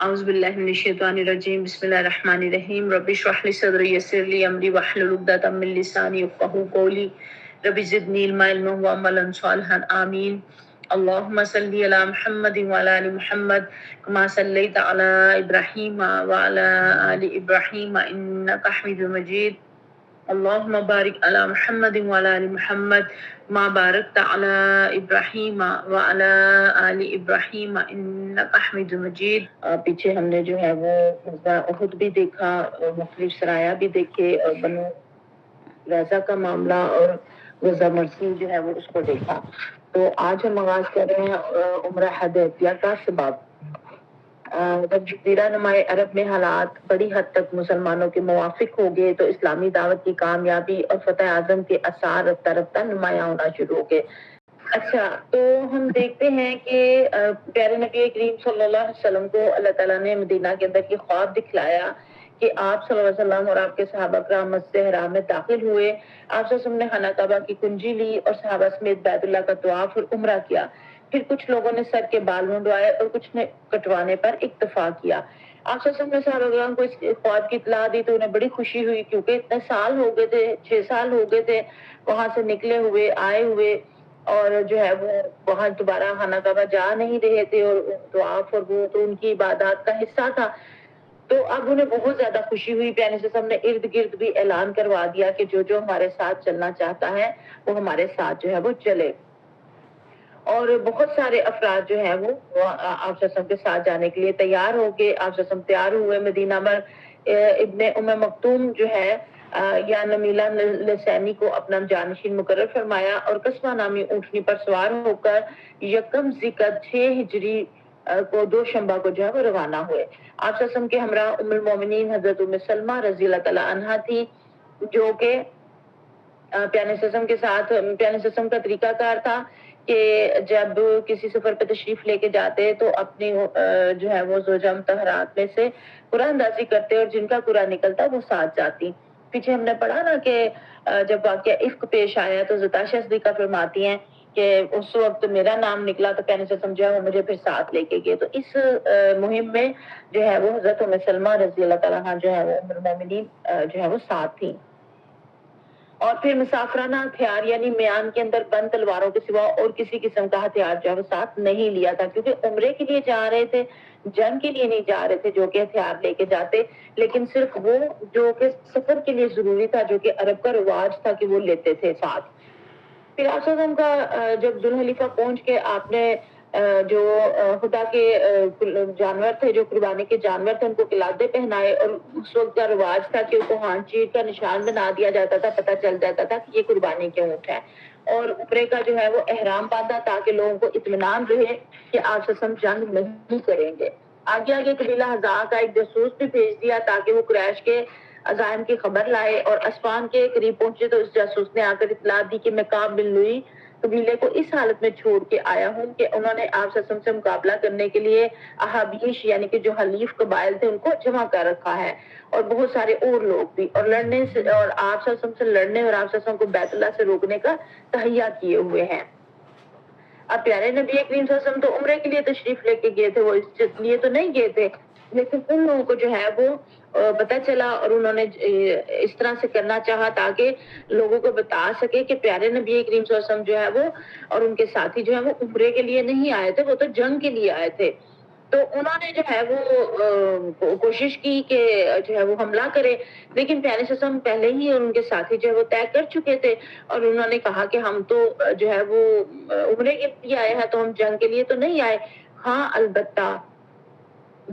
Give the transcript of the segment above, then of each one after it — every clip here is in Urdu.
اعوذ باللہ من الشیطان الرجیم بسم اللہ الرحمن الرحیم رب اشرح لی صدری یسر لی امری واحلل عقدۃ من لسانی یفقهوا قولی رب زدنی علما وعملا صالحا آمین اللهم صل علی محمد وعلى ال محمد كما صليت على ابراہیم وعلى ال ابراہیم انك حمید مجید اللهم بارک علی محمد وعلى ال محمد ما بارکت علی ابراہیم وعلی آل ابراہیم انک حمید مجید۔ پیچھے ہم نے جو ہے وہ غزوہ احد بھی دیکھا اور مختلف سرایا بھی دیکھے اور بنو رضا کا معاملہ اور غزوہ مرسی جو ہے وہ اس کو دیکھا۔ تو آج ہم آغاز کر رہے ہیں عمرہ حدیبیہ کا سبب۔ جب جزیرہ نمائے عرب میں حالات بڑی حد تک مسلمانوں کے موافق ہو گئے تو اسلامی دعوت کی کامیابی اور فتح اعظم کے آثار رفتہ رفتہ نمایاں ہونا شروع ہو گئے۔ اچھا، تو ہم دیکھتے ہیں کہ پیارے نبی کریم صلی اللہ علیہ وسلم کو اللہ تعالیٰ نے مدینہ کے اندر یہ خواب دکھلایا کہ آپ صلی اللہ علیہ وسلم اور آپ کے صحابہ کرام مسجد حرام میں داخل ہوئے۔ آپ صلی اللہ علیہ وسلم نے خانہ کعبہ کی کنجی لی اور صحابہ سمیت بیت اللہ کا طواف اور عمرہ کیا۔ پھر کچھ لوگوں نے سر کے بال منڈوائے اور کچھ نے کٹوانے پر اکتفا کیا۔ آپ صلی اللہ علیہ وسلم نے صحابہ کرام کو اس خواب کی اطلاع دی تو انہیں بڑی خوشی ہوئی، کیونکہ اتنے سال ہو گئے تھے، 6 سال ہو گئے تھے وہاں سے نکلے ہوئے، آئے ہوئے، اور جو ہے وہ وہاں دوبارہ خانہ کعبہ جا نہیں رہے تھے، اور طواف اور وہ تو ان کی عبادات کا حصہ تھا۔ تو اب انہیں بہت زیادہ خوشی ہوئی۔ پیارے نبی صلی اللہ علیہ وسلم نے ارد گرد بھی اعلان کروا دیا کہ جو جو ہمارے ساتھ چلنا چاہتا ہے وہ ہمارے ساتھ جو ہے وہ چلے۔ اور بہت سارے افراد جو ہیں وہ آپ صلی اللہ علیہ وسلم کے ساتھ جانے کے لیے تیار ہو گئے۔ آپ صلی اللہ علیہ وسلم تیار ہوئے مدینہ میں۔ ابن مکتوم جو ہے یا نمیلہ لسانی کو اپنا جانشین مقرر فرمایا اور قصوہ نامی اونٹنی پر سوار ہو کر یکم ذیقعدہ 6 ہجری کو دوشنبہ کو جو ہے وہ روانہ ہوئے۔ آپ صلی اللہ علیہ وسلم کے ہمراہ ام المومنین حضرت ام سلمہ رضی اللہ تعالیٰ عنہا تھی، جو کہ پیارے وسلم کے ساتھ پیارے وسلم کا طریقہ کار تھا کہ جب کسی سفر پہ تشریف لے کے جاتے تو اپنی جو ہے وہ زوجہ مطہرات میں سے قرآن اندازی کرتے اور جن کا قرآن نکلتا وہ ساتھ جاتی۔ پیچھے ہم نے پڑھا نا کہ جب واقعہ افک پیش آیا تو زتاشہ صدیقہ فرماتی ہیں کہ اس وقت میرا نام نکلا تو پیارے وسلم جو ہے وہ مجھے پھر ساتھ لے کے گئے۔ تو اس مہم میں جو ہے وہ حضرت ام سلمہ رضی اللہ تعالیٰ عنہا جو ہے وہ ام المومنین جو ہے وہ ساتھ تھیں۔ اور پھر مسافرانہ ہتھیار یعنی میان کے اندر بند تلواروں کے سوا اور کسی قسم کا ہتھیار جو ہے وہ ساتھ نہیں لیا تھا، کیونکہ عمرے کے لیے جا رہے تھے، جنگ کے لیے نہیں جا رہے تھے جو کہ ہتھیار لے کے جاتے، لیکن صرف وہ جو کہ سفر کے لیے ضروری تھا، جو کہ عرب کا رواج تھا کہ وہ لیتے تھے ساتھ۔ پھر آپ صلی اللہ علیہ وسلم کا جب ذوالحلیفہ پہنچ کے آپ نے جو خدا کے جانور تھے، جو قربانی کے جانور تھے، ان کو قلادے پہنائے، اور اس وقت کا رواج تھا کہ ان کو ہان چیر کا نشان بنا دیا جاتا تھا، پتہ چل جاتا تھا کہ یہ قربانی کے اونٹ ہے، اور عمرے کا جو ہے وہ احرام باندھا تاکہ لوگوں کو اطمینان رہے کہ آپ صلی اللہ علیہ وسلم جنگ نہیں کریں گے۔ آگے آگے قبیلہ حذاء کا ایک جاسوس بھی بھیج دیا تاکہ وہ قریش کے عزائم کی خبر لائے، اور اسفان کے قریب پہنچے تو اس جاسوس نے آ کر اطلاع دی کہ میں کعب بن لوئی قبیلے کو اس حالت میں چھوڑ کے آیا ہوں کہ انہوں نے آپ صلی اللہ علیہ وسلم سے مقابلہ کرنے کے لیے احابیش یعنی کہ جو حلیف قبائل تھے ان کو جمع کر رکھا ہے، اور بہت سارے اور لوگ بھی، اور لڑنے سے اور آپ صلی اللہ علیہ وسلم سے لڑنے اور آپ صلی اللہ علیہ وسلم کو بیت اللہ سے روکنے کا تہیہ کیے ہوئے ہیں۔ اب پیارے نبی کریم صلی اللہ علیہ وسلم تو عمرے کے لیے تشریف لے کے گئے تھے، وہ اس لیے تو نہیں گئے تھے، لیکن ان لوگوں کو جو ہے وہ پتہ چلا اور انہوں نے اس طرح سے کرنا چاہا تاکہ لوگوں کو بتا سکے کہ پیارے نبی کریم صلی اللہ علیہ وسلم جو ہے وہ اور ان کے ساتھی جو ہے وہ عمرے کے لیے نہیں آئے تھے، وہ تو جنگ کے لیے آئے تھے۔ تو انہوں نے جو ہے وہ کوشش کی کہ جو ہے وہ حملہ کرے، لیکن پیارے صلی اللہ علیہ وسلم پہلے ہی اور ان کے ساتھی جو ہے وہ طے کر چکے تھے، اور انہوں نے کہا کہ ہم تو جو ہے وہ عمرے کے لیے آئے ہیں، تو ہم جنگ کے لیے تو نہیں آئے۔ ہاں البتہ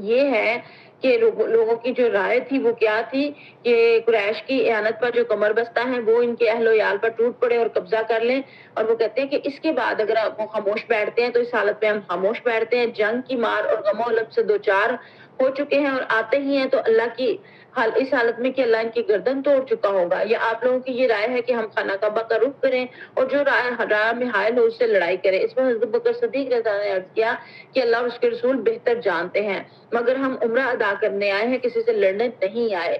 یہ ہے کہ لوگوں کی جو رائے تھی وہ کیا تھی کہ قریش کی اعانت پر جو کمر بستہ ہیں وہ ان کے اہل و عیال پر ٹوٹ پڑے اور قبضہ کر لیں، اور وہ کہتے ہیں کہ اس کے بعد اگر وہ خاموش بیٹھتے ہیں تو اس حالت میں ہم خاموش بیٹھتے ہیں، جنگ کی مار اور غم و الم سے دوچار ہو چکے ہیں اور آتے ہی ہیں تو اللہ کی اس حالت میں کہ اللہ ان کی گردن توڑ چکا ہوگا، یا آپ لوگوں کی یہ رائے ہے کہ ہم خانہ کعبہ کا رخ کریں اور جو راہ میں حائل ہو اس سے لڑائی کریں۔ اس پر حضرت بکر صدیق رضی اللہ عنہ نے عرض کیا کہ اللہ اور اس کے رسول بہتر جانتے ہیں، مگر ہم عمرہ ادا کرنے آئے ہیں، کسی سے لڑنے نہیں آئے،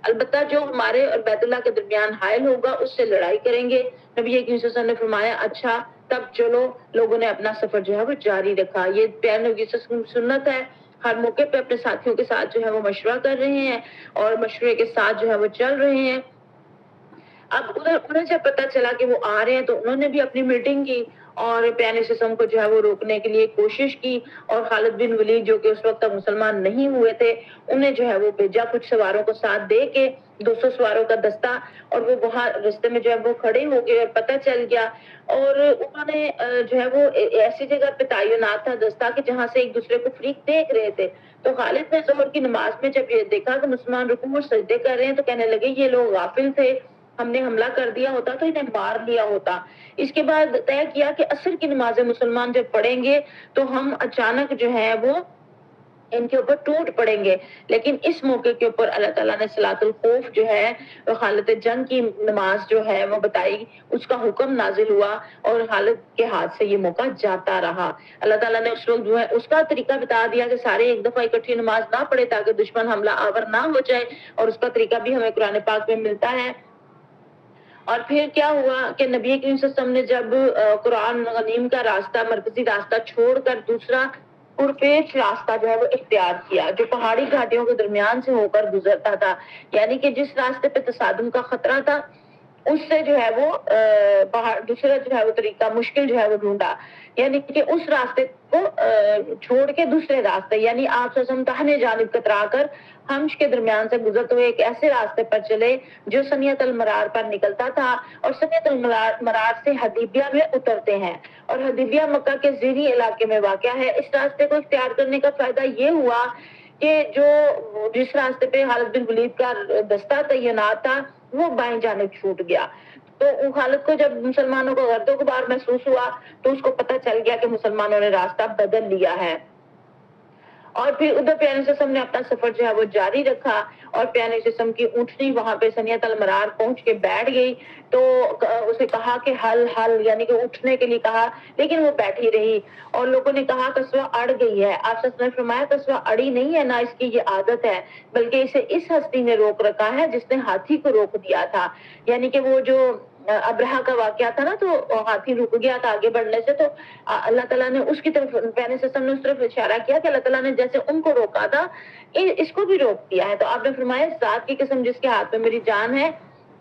البتہ جو ہمارے اور بیت اللہ کے درمیان حائل ہوگا اس سے لڑائی کریں گے۔ نبی کریم صلی اللہ علیہ وسلم نے فرمایا اچھا تب چلو۔ لوگوں نے اپنا سفر جو ہے وہ جاری رکھا۔ یہ پیارے نبی صلی اللہ علیہ وسلم کی سنت ہے، ہر موقع پہ اپنے ساتھیوں کے ساتھ جو ہے وہ مشورہ کر رہے ہیں اور مشورے کے ساتھ جو ہے وہ چل رہے ہیں۔ اب ادھر انہیں جب پتا چلا کہ وہ آ رہے ہیں تو انہوں نے بھی اپنی میٹنگ کی اور پیانی سسم کو جو ہے وہ روکنے کے لیے کوشش کی، اور خالد بن ولید جو کہ اس وقت تک مسلمان نہیں ہوئے تھے انہیں جو ہے وہ بھیجا کچھ سواروں کو ساتھ دے کے، 200 سواروں کا دستہ، اور وہ وہاں رستے میں جو ہے وہ کھڑے ہو گئے اور پتہ چل گیا، اور انہوں نے جو ہے وہ ایسی جگہ پہ تعینات تھا دستہ کہ جہاں سے ایک دوسرے کو فریق دیکھ رہے تھے۔ تو خالد نے ظہر کی نماز میں جب یہ دیکھا کہ مسلمان رکوع اور سجدے کر رہے ہیں تو کہنے لگے یہ لوگ غافل تھے، ہم نے حملہ کر دیا ہوتا تو انہیں مار لیا ہوتا۔ اس کے بعد طے کیا کہ عصر کی نماز مسلمان جب پڑھیں گے تو ہم اچانک جو ہے وہ ان کے اوپر ٹوٹ پڑیں گے، لیکن اس موقع کے اوپر اللہ تعالیٰ نے صلاۃ الخوف جو ہے حالت جنگ کی نماز جو ہے وہ بتائی، اس کا حکم نازل ہوا اور خالد کے ہاتھ سے یہ موقع جاتا رہا۔ اللہ تعالیٰ نے اس وقت جو ہے اس کا طریقہ بتا دیا کہ سارے ایک دفعہ اکٹھی نماز نہ پڑھے تاکہ دشمن حملہ آور نہ ہو جائے، اور اس کا طریقہ بھی ہمیں قرآن پاک میں ملتا ہے۔ اور پھر کیا ہوا کہ نبی کریم صلی اللہ علیہ وسلم نے جب قرآن غنیم کا راستہ، مرکزی راستہ چھوڑ کر دوسرا پرپیچ راستہ جو ہے وہ اختیار کیا جو پہاڑی گھاٹیوں کے درمیان سے ہو کر گزرتا تھا، یعنی کہ جس راستے پہ تصادم کا خطرہ تھا اس سے جو ہے وہ دوسرا جو ہے وہ طریقہ مشکل جو ہے وہ ڈھونڈا، یعنی کہ اس راستے کو چھوڑ کے دوسرے راستے، یعنی آپ سے داہنے جانب کترا کر ہمش کے درمیان سے گزرتے ہوئے ایک ایسے راستے پر چلے جو سنیت المرار پر نکلتا تھا، اور سنیت المرار سے حدیبیہ میں اترتے ہیں، اور حدیبیہ مکہ کے زیریں علاقے میں واقع ہے۔ اس راستے کو اختیار کرنے کا فائدہ یہ ہوا کہ جس راستے پہ خالد بن ولید کا دستہ تعینات تھا وہ بائیں جانب چھوٹ گیا، تو خالد کو جب مسلمانوں کو غرد و غبار محسوس ہوا تو اس کو پتہ چل گیا کہ مسلمانوں نے راستہ بدل لیا ہے، اور پھر ادھر پیارے سسم نے اپنا سفر جو ہے وہ جاری رکھا، اور پیارے سسم کی اونٹنی وہاں پہ سنیت المرار پہنچ کے بیٹھ گئی، تو اسے کہا کہ حل یعنی کہ اٹھنے کے لیے کہا، لیکن وہ بیٹھی رہی، اور لوگوں نے کہا قصوہ اڑ گئی ہے۔ آپ نے فرمایا قصوہ اڑی نہیں ہے، نہ اس کی یہ عادت ہے، بلکہ اسے اس ہستی نے روک رکھا ہے جس نے ہاتھی کو روک دیا تھا، یعنی کہ وہ جو ابرہہ کا واقعہ تھا نا، تو ہاتھی رک گیا تھا آگے بڑھنے سے، تو اللہ تعالیٰ نے اس کی طرف پیارے سسم نے اس طرف اشارہ کیا کہ اللہ تعالیٰ نے جیسے ان کو روکا تھا اس کو بھی روک دیا ہے۔ تو آپ نے فرمایا ذات کی قسم جس کے ہاتھ میں میری جان ہے،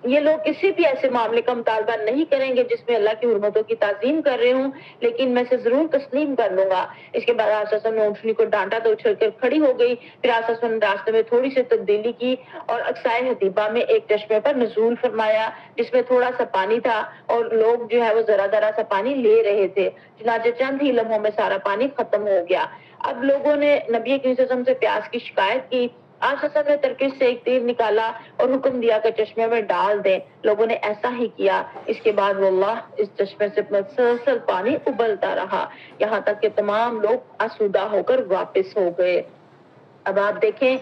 یہ لوگ کسی بھی ایسے معاملے کا مطالبہ نہیں کریں گے جس میں اللہ کی حرمتوں کی تعظیم کر رہے ہوں، لیکن میں سے ضرور تسلیم کر لوں گا۔ اس کے بعد آپ نے اونٹنی کو ڈانٹا تو اچھل کر کھڑی ہو گئی، پھر آپ نے راستے میں تھوڑی سی تبدیلی کی اور اقصائے حدیبہ میں ایک چشمے پر نزول فرمایا جس میں تھوڑا سا پانی تھا، اور لوگ جو ہے وہ ذرا ذرا سا پانی لے رہے تھے، چنانچہ چند ہی لمحوں میں سارا پانی ختم ہو گیا۔ اب لوگوں نے نبی کریم صلی اللہ علیہ وسلم سے پیاس کی شکایت کی، آپ نے ترکش سے ایک تیر نکالا اور حکم دیا کہ چشمے میں ڈال دیں، لوگوں نے ایسا ہی کیا۔ اس کے بعد واللہ اس چشمے سے مسلسل پانی ابلتا رہا یہاں تک کہ تمام لوگ آسودہ ہو کر واپس ہو گئے۔ اب آپ دیکھیں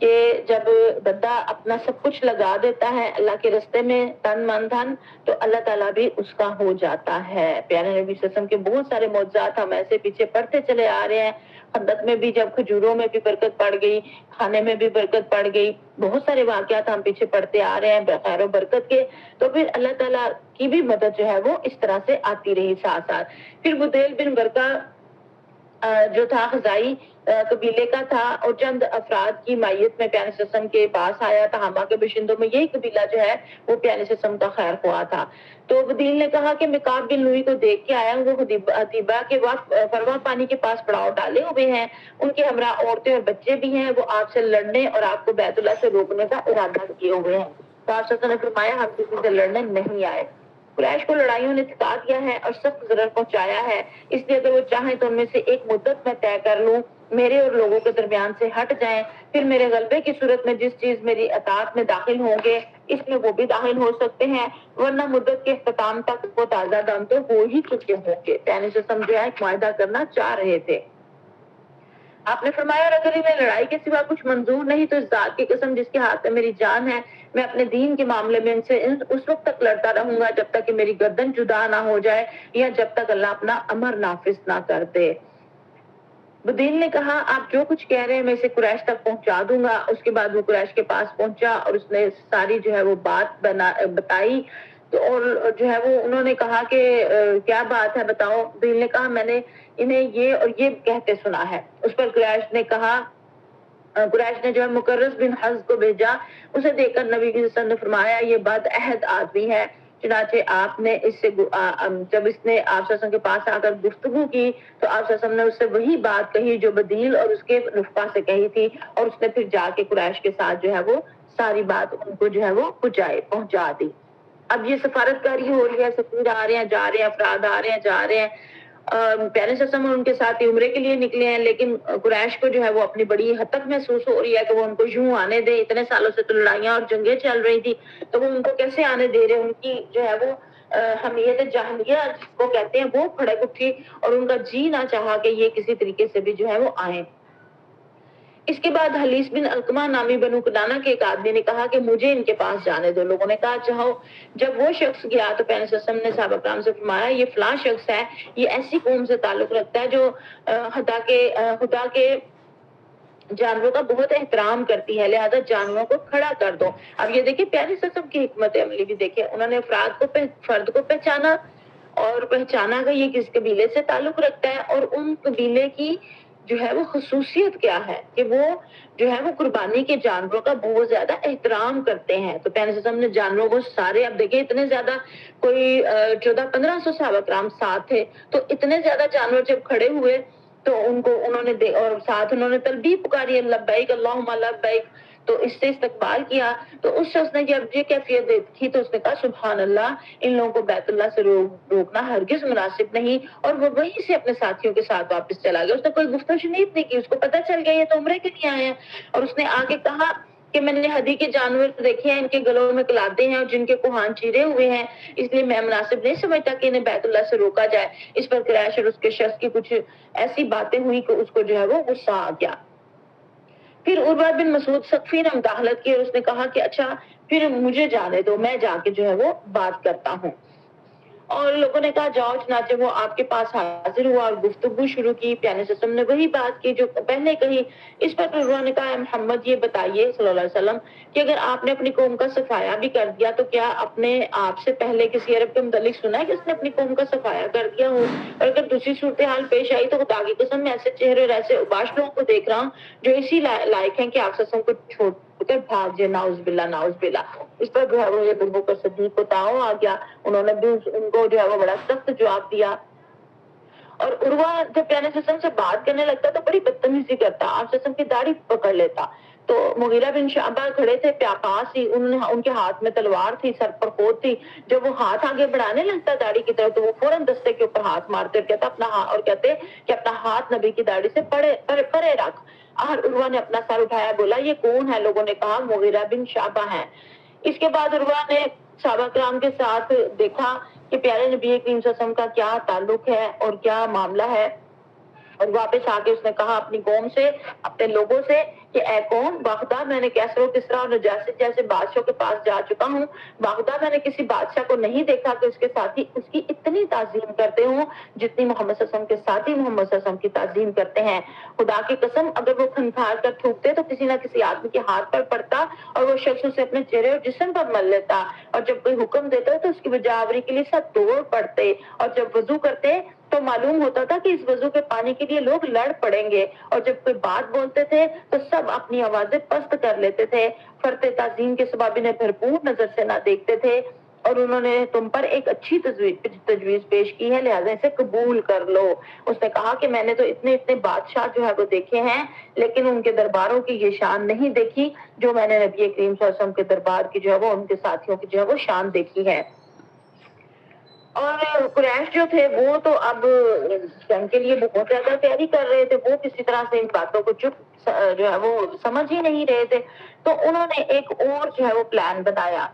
کہ جب بندہ اپنا سب کچھ لگا دیتا ہے اللہ کے راستے میں، تن من دھن، تو اللہ تعالیٰ بھی اس کا ہو جاتا ہے۔ پیارے نبی صلی اللہ علیہ وسلم کے بہت سارے معجزات ہم ایسے پیچھے پڑھتے چلے آ رہے ہیں، خندق میں بھی جب کھجوروں میں بھی برکت پڑ گئی، کھانے میں بھی برکت پڑ گئی، بہت سارے واقعات ہم پیچھے پڑھتے آ رہے ہیں خیر و برکت کے، تو پھر اللہ تعالیٰ کی بھی مدد جو ہے وہ اس طرح سے آتی رہی ساتھ ساتھ۔ پھر بدیل بن برقہ جو تھا خزائی قبیلے کا تھا، اور چند افراد کی مائیت میں پیارے سسم کے پاس آیا تھا، ہما کے بشندوں میں یہی قبیلہ جو ہے وہ پیارے سسم کا خیر خواہ تھا۔ تو بدیل نے کہا کہ میں کعب بن لوئی کو دیکھ کے آیا ہوں، وہ حدیبہ کے وقت فروا پانی کے پاس پڑاؤ ڈالے ہوئے ہیں، ان کے ہمراہ عورتیں اور بچے بھی ہیں، وہ آپ سے لڑنے اور آپ کو بیت اللہ سے روکنے کا ارادہ کیے ہوئے ہیں۔ تو آپ نے فرمایا ہم کسی سے لڑنے نہیں آئے، قریش کو لڑائیوں نے تھکا دیا ہے اور سخت ضرر پہنچایا ہے، اس لیے اگر وہ چاہیں تو ان میں سے ایک مدت میں طے کر لوں، میرے اور لوگوں کے درمیان سے ہٹ جائیں، پھر میرے غلبے کی صورت میں جس چیز میری اطاعت میں داخل ہوں گے اس میں وہ بھی داخل ہو سکتے ہیں، ورنہ مدت کے اختتام تک وہ تازہ دم تو ہو ہی چکے ہوں گے۔ یعنی سے سمجھا ایک معاہدہ کرنا چاہ رہے تھے۔ آپ نے فرمایا اور اگر انہیں لڑائی کے سوا کچھ منظور نہیں تو اس ذات کی قسم جس کے ہاتھ میں میری جان ہے، میں اپنے دین کے معاملے میں ان سے اس وقت تک لڑتا رہوں گا جب تک کہ میری گردن جدا نہ ہو جائے یا جب تک اللہ اپنا امر نافذ نہ کر دے۔ بدیل نے کہا آپ جو کچھ کہہ رہے ہیں میں اسے قریش تک پہنچا دوں گا۔ اس کے بعد وہ قریش کے پاس پہنچا اور اس نے ساری جو ہے وہ بات بتائی، تو اور جو ہے وہ انہوں نے کہا کہ کیا بات ہے بتاؤ. بھیل نے کہا میں نے انہیں یہ اور یہ کہتے سنا ہے. اس پر قریش نے کہا، قریش نے جو ہے مقرس بن حز کو بھیجا. اسے دیکھ کر نبی صلی اللہ علیہ وسلم نے فرمایا یہ بد عہد آدمی ہے. چنانچہ آپ نے اس سے جب اس نے آپ صلی اللہ علیہ وسلم کے پاس آ کر گفتگو کی تو آپ صلی اللہ علیہ وسلم نے اس سے وہی بات کہی جو بدیل اور اس کے رفقا سے کہی تھی، اور اس نے پھر جا کے قریش کے ساتھ جو ہے وہ ساری بات ان کو جو ہے وہ پہنچا دی. اب یہ سفارتکاری ہو رہی ہے، سفیر آ رہے ہیں جا رہے ہیں، افراد آ رہے ہیں جا رہے ہیں. پیارے صلی اللہ علیہ وسلم ان کے ساتھ عمرے کے لیے نکلے ہیں، لیکن قریش کو جو ہے وہ اپنی بڑی حتک محسوس ہو رہی ہے کہ وہ ان کو یوں آنے دے. اتنے سالوں سے تو لڑائیاں اور جنگیں چل رہی تھی تو وہ ان کو کیسے آنے دے رہے. ان کی جو ہے وہ حمیت جاہلیہ جس کو کہتے ہیں وہ کھڑک اٹھی اور ان کا جی نہ چاہا کہ یہ کسی طریقے سے بھی جو ہے وہ آئیں. اس کے بعد حلیس بن علقمہ نامی بنو کنانہ کے ایک آدمی نے کہا کہ مجھے ان کے پاس جانے دو. لوگوں نے کہا چاہو. جب وہ شخص گیا تو پیغمبر صلی اللہ علیہ وسلم نے صحابہ کرام سے فرمایا یہ فلاں شخص ہے، یہ ایسی قوم سے تعلق رکھتا ہے جو خدا کے جانوروں کا بہت احترام کرتی ہے، لہذا جانوروں کو کھڑا کر دو. اب یہ دیکھیں پیاری قسم کی حکمت عملی بھی دیکھیں. انہوں نے فرد کو پہچانا اور پہچانا کہ یہ کس قبیلے سے تعلق رکھتا ہے اور ان قبیلے کی جو ہے وہ خصوصیت کیا ہے کہ وہ جو ہے وہ قربانی کے جانوروں کا بہت زیادہ احترام کرتے ہیں. تو پیغمبر صلی اللہ علیہ وسلم نے جانوروں کو سارے، اب دیکھیں اتنے زیادہ کوئی 1400-1500 صحابہ کرام ساتھ تھے، تو اتنے زیادہ جانور جب کھڑے ہوئے تو انہوں نے اور ساتھ انہوں نے تلبیہ پکاری لبیک اللہم لبیک، تو اس سے استقبال کیا. تو اس شخص نے جب یہ کیفیت دیکھی تو اس نے کہا سبحان اللہ، ان لوگوں کو بیت اللہ سے روکنا ہرگز مناسب نہیں. اور وہ وہیں سے اپنے ساتھیوں کے ساتھ واپس چلا گیا. اس نے کوئی گفتگو شنید نہیں کی، اس کو پتہ چل گیا یہ تو عمرے کے لیے آئے ہیں. اور اس نے آگے کہا کہ میں نے ہدی کے جانور دیکھے ہیں، ان کے گلوں میں قلادیں ہیں اور جن کے کوہان چیرے ہوئے ہیں، اس لیے میں مناسب نہیں سمجھتا کہ انہیں بیت اللہ سے روکا جائے. اس پر قریش اور اس کے شخص کی کچھ ایسی باتیں ہوئی کہ اس کو جو ہے وہ غصہ آ گیا. پھر عروہ بن مسعود ثقفی نے مداخلت کی اور اس نے کہا کہ اچھا پھر مجھے جانے دو، میں جا کے جو ہے وہ بات کرتا ہوں. اور لوگوں نے کہا جاؤ. چنانچہ وہ آپ کے پاس حاضر ہوا اور گفتگو شروع کی. پیارے صلی اللہ علیہ وسلم نے وہی بات کی جو پہلے کہی. اس پر عروہ نے کہا محمد یہ بتائیے صلی اللہ علیہ وسلم کہ اگر آپ نے اپنی قوم کا صفایا بھی کر دیا تو کیا اپنے آپ سے پہلے کسی عرب کے متعلق سنا ہے کہ اس نے اپنی قوم کا صفایا کر دیا ہو؟ اور اگر دوسری صورتحال پیش آئی تو خدا کی قسم میں ایسے چہرے اور ایسے اباش لوگوں کو دیکھ رہا ہوں جو اسی لائق ہیں کہ آپ صلی اللہ علیہ وسلم کو چھوڑ کر بھاگ جائے. نعوذ باللہ نعوذ باللہ. اس پر جو ہے وہ یہ ابو بکر صدیق کو تاؤ آ گیا. انہوں نے بھی ان کو جو ہے وہ بڑا سخت جواب دیا. اور عروہ جب پیارے صلی اللہ علیہ وسلم سے بات کرنے لگتا تو بڑی بدتمیزی کرتا، آپ صلی اللہ علیہ وسلم کی داڑھی پکڑ لیتا. تو مغیرہ بن شعبہ کھڑے تھے پاس ہی، ان کے ہاتھ میں تلوار تھی، سر پر خود تھی. جب وہ ہاتھ آگے بڑھانے لگتا داڑھی کی طرف تو وہ فوراً دستے کے اوپر ہاتھ مارتے اور کہتے کہ اپنا ہاتھ نبی کی داڑھی سے پرے رکھ. عروہ نے اپنا سر اٹھایا، بولا یہ کون ہے؟ لوگوں نے کہا مغیرہ بن شعبہ ہیں. اس کے بعد عروہ نے صحابہ کرام کے ساتھ دیکھا کہ پیارے نبی کریم صلی اللہ علیہ وسلم کا کیا تعلق ہے اور کیا معاملہ ہے. اور واپس آ کے اس نے کہا اپنی قوم سے، اپنے لوگوں سے کہ اے قوم، باخدا میں نے کیسر و کسریٰ اور نجاشی جیسے بادشاہوں کے پاس جا چکا ہوں، باخدا میں نے کسی بادشاہ کو نہیں دیکھا کہ اس کے ساتھی اس کی اتنی تعظیم کرتے ہوں جتنی محمد صلی اللہ علیہ وسلم کے ساتھی محمد صلی اللہ علیہ وسلم کی تعظیم کرتے ہیں. خدا کی قسم اگر وہ کھنکھار کر تھوکتے تو کسی نہ کسی آدمی کے ہاتھ پر پڑتا اور وہ شخص اسے اپنے چہرے اور جسم پر مل لیتا. اور جب کوئی حکم دیتا تو اس کی بجاوری کے لیے سب دوڑ پڑتے. اور جب وضو کرتے تو معلوم ہوتا تھا کہ اس وضو کے پانی کے لیے لوگ لڑ پڑیں گے. اور جب کوئی بات بولتے تھے تو سب اپنی آوازیں پست کر لیتے تھے. فرط تعظیم کے سبب انہیں بھرپور نظر سے نہ دیکھتے تھے. اور انہوں نے تم پر ایک اچھی تجویز پیش کی ہے، لہذا اسے قبول کر لو. اس نے کہا کہ میں نے تو اتنے بادشاہ جو ہے وہ دیکھے ہیں، لیکن ان کے درباروں کی یہ شان نہیں دیکھی جو میں نے نبی کریم صلی اللہ علیہ وسلم کے دربار کی جو ہے وہ ان کے ساتھیوں کی جو ہے وہ شان دیکھی ہے. اور قریش جو تھے وہ تو اب جنگ کے لیے بہت زیادہ تیاری کر رہے تھے. وہ کسی طرح سے ان باتوں کو جو ہے وہ سمجھ ہی نہیں رہے تھے. تو انہوں نے ایک اور جو ہے وہ پلان بنایا.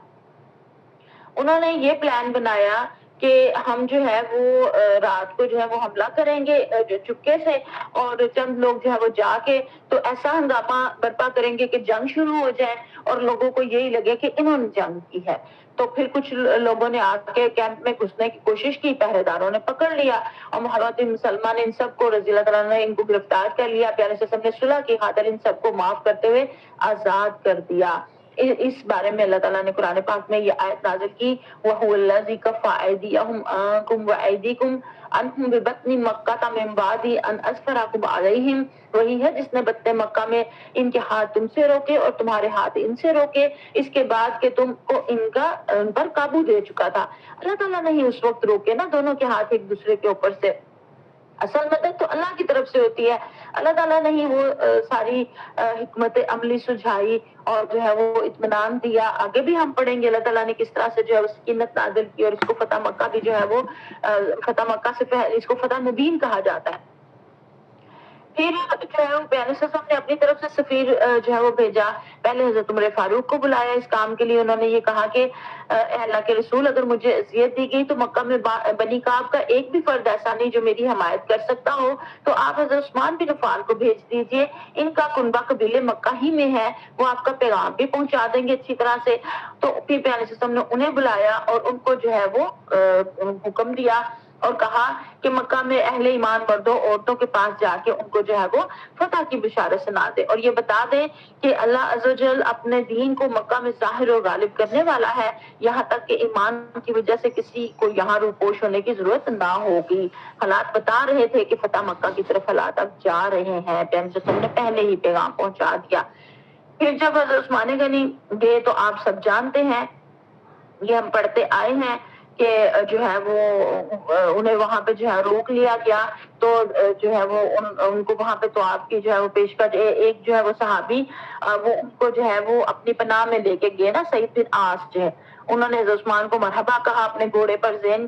انہوں نے یہ پلان بنایا کہ ہم جو ہے وہ رات کو جو ہے وہ حملہ کریں گے چپکے سے، اور چند لوگ جو ہے وہ جا کے تو ایسا ہنگامہ برپا کریں گے کہ جنگ شروع ہو جائے اور لوگوں کو یہی لگے کہ انہوں نے جنگ کی ہے. تو پھر کچھ لوگوں نے آ کے کیمپ میں گھسنے کی کوشش کی، پہرے داروں نے پکڑ لیا اور محمد بن سلمہ نے ان سب کو رضی اللہ تعالیٰ نے ان کو گرفتار کر لیا. پیارے صلی اللہ علیہ وسلم نے صلح کی خاطر ان سب کو معاف کرتے ہوئے آزاد کر دیا. اس بارے میں اللہ تعالیٰ نے قرآن پاک میں یہ آیت نازل کی، وَهُوَ الَّذِي كَفَّ أَيْدِيَهُمْ عَنكُمْ وَأَيْدِيكُمْ عَنْهُمْ بِبَطْنِ مَكَّةَ مِنْ بَعْدِ أَنْ أَظْفَرَكُمْ عَلَيْهِمْ، وہی ہے جس نے بطن مکہ میں ان کے ہاتھ تم سے روکے اور تمہارے ہاتھ ان سے روکے، اس کے بعد کہ تم کو ان پر قابو دے چکا تھا۔ اللہ تعالیٰ نے ہی اس وقت روکے نا دونوں کے ہاتھ ایک دوسرے کے اوپر سے۔ اصل مدد تو اللہ کی طرف سے ہوتی ہے، اللہ تعالیٰ نے ہی وہ ساری حکمت عملی سجھائی اور جو ہے وہ اطمینان دیا۔ آگے بھی ہم پڑھیں گے اللہ تعالیٰ نے کس طرح سے جو ہے وہ سکینت نازل کی، اور اس کو فتح مکہ بھی جو ہے وہ فتح مکہ سے پہلے اس کو فتح مبین کہا جاتا ہے۔ پھر جو ہے وہ پیارے صاحب نے اپنی طرف سے سفیر جو ہے وہ بھیجا، پہلے حضرت عمر فاروق کو بلایا اس کام کے لیے۔ انہوں نے یہ کہا کہ اے اللہ کے رسول، اگر مجھے اذیت دی گئی تو مکہ میں بنی کعب کا ایک بھی فرد ایسا نہیں جو میری حمایت کر سکتا ہو، تو آپ حضرت عثمان بن عفان کو بھیج دیجئے، ان کا کنبہ قبیلے مکہ ہی میں ہے، وہ آپ کا پیغام بھی پہنچا دیں گے اچھی طرح سے۔ تو پھر پیارے صاحب نے انہیں بلایا اور ان کو جو ہے وہ حکم دیا اور کہا کہ مکہ میں اہل ایمان مردوں عورتوں کے پاس جا کے ان کو جو ہے وہ فتح کی بشارت سنا دے، اور یہ بتا دے کہ اللہ عز و جل اپنے دین کو مکہ میں ظاہر و غالب کرنے والا ہے، یہاں تک کہ ایمان کی وجہ سے کسی کو یہاں روپوش ہونے کی ضرورت نہ ہوگی۔ حالات بتا رہے تھے کہ فتح مکہ کی طرف حالات اب جا رہے ہیں، پیغمبر نے پہلے ہی پیغام پہنچا دیا۔ پھر جب حضرت عثمان غنی گئے تو آپ سب جانتے ہیں، یہ ہم پڑھتے آئے ہیں کہ جو ہے وہ انہیں وہاں پہ جو ہے روک لیا گیا، تو جو ہے وہ ان کو وہاں پہ تو آپ کی جو ہے وہ پیشکش، ایک جو ہے وہ صحابی وہ ان کو جو ہے وہ اپنی پناہ میں لے کے گئے نا، سعید بن عاص جو ہے، انہوں نے حضرت عثمان کو مرحبا کہا، اپنے گھوڑے پر زین